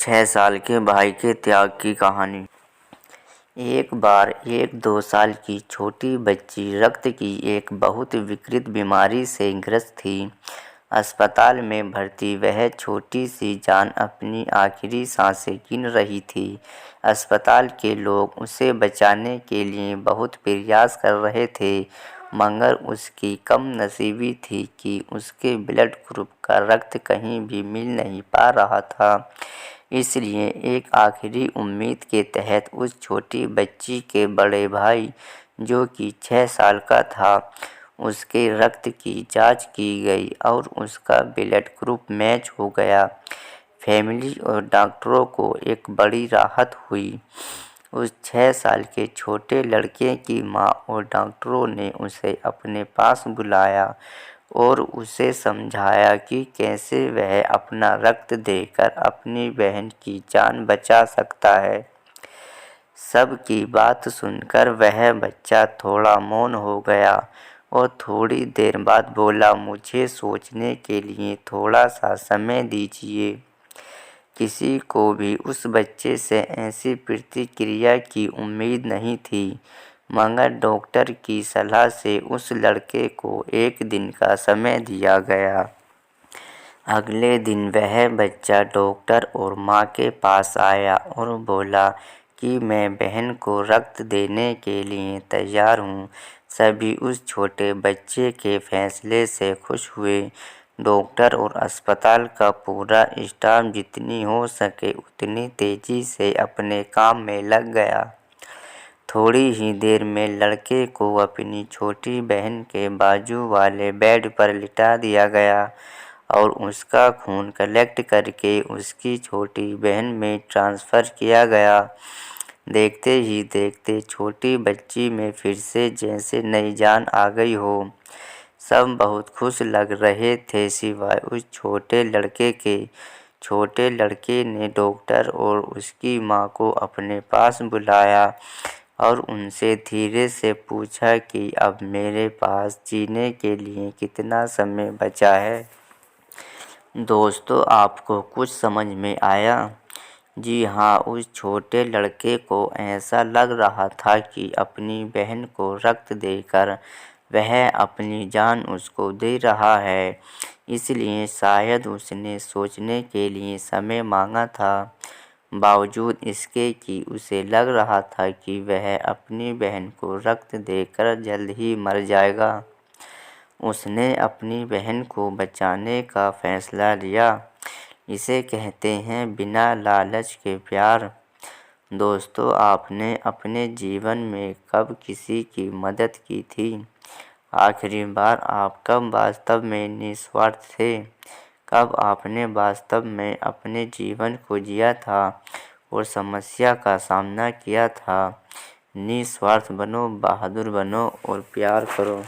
6 साल के भाई के त्याग की कहानी। एक बार एक 2 साल की छोटी बच्ची रक्त की एक बहुत विकृत बीमारी से ग्रस्त थी। अस्पताल में भर्ती वह छोटी सी जान अपनी आखिरी सांसें गिन रही थी। अस्पताल के लोग उसे बचाने के लिए बहुत प्रयास कर रहे थे, मगर उसकी कमनसीबी थी कि उसके ब्लड ग्रुप का रक्त कहीं भी मिल नहीं पा रहा था। इसलिए एक आखिरी उम्मीद के तहत उस छोटी बच्ची के बड़े भाई, जो कि 6 साल का था, उसके रक्त की जांच की गई और उसका ब्लड ग्रुप मैच हो गया। फैमिली और डॉक्टरों को एक बड़ी राहत हुई। उस 6 साल के छोटे लड़के की माँ और डॉक्टरों ने उसे अपने पास बुलाया और उसे समझाया कि कैसे वह अपना रक्त देकर अपनी बहन की जान बचा सकता है। सबकी बात सुनकर वह बच्चा थोड़ा मौन हो गया और थोड़ी देर बाद बोला, मुझे सोचने के लिए थोड़ा सा समय दीजिए। किसी को भी उस बच्चे से ऐसी प्रतिक्रिया की उम्मीद नहीं थी, मगर डॉक्टर की सलाह से उस लड़के को 1 दिन का समय दिया गया। अगले दिन वह बच्चा डॉक्टर और माँ के पास आया और बोला कि मैं बहन को रक्त देने के लिए तैयार हूँ। सभी उस छोटे बच्चे के फैसले से खुश हुए। डॉक्टर और अस्पताल का पूरा स्टाफ जितनी हो सके उतनी तेजी से अपने काम में लग गया। थोड़ी ही देर में लड़के को अपनी छोटी बहन के बाजू वाले बेड पर लिटा दिया गया और उसका खून कलेक्ट करके उसकी छोटी बहन में ट्रांसफ़र किया गया। देखते ही देखते छोटी बच्ची में फिर से जैसे नई जान आ गई हो। सब बहुत खुश लग रहे थे सिवाय उस छोटे लड़के के। छोटे लड़के ने डॉक्टर और उसकी माँ को अपने पास बुलाया और उनसे धीरे से पूछा कि अब मेरे पास जीने के लिए कितना समय बचा है। दोस्तों, आपको कुछ समझ में आया? जी हाँ, उस छोटे लड़के को ऐसा लग रहा था कि अपनी बहन को रक्त देकर वह अपनी जान उसको दे रहा है, इसलिए शायद उसने सोचने के लिए समय मांगा था। बावजूद इसके कि उसे लग रहा था कि वह अपनी बहन को रक्त देकर जल्द ही मर जाएगा, उसने अपनी बहन को बचाने का फैसला लिया। इसे कहते हैं बिना लालच के प्यार। दोस्तों, आपने अपने जीवन में कब किसी की मदद की थी? आखिरी बार आप कब वास्तव में निस्वार्थ थे? कब आपने वास्तव में अपने जीवन को जिया था और समस्या का सामना किया था? निस्वार्थ बनो, बहादुर बनो और प्यार करो।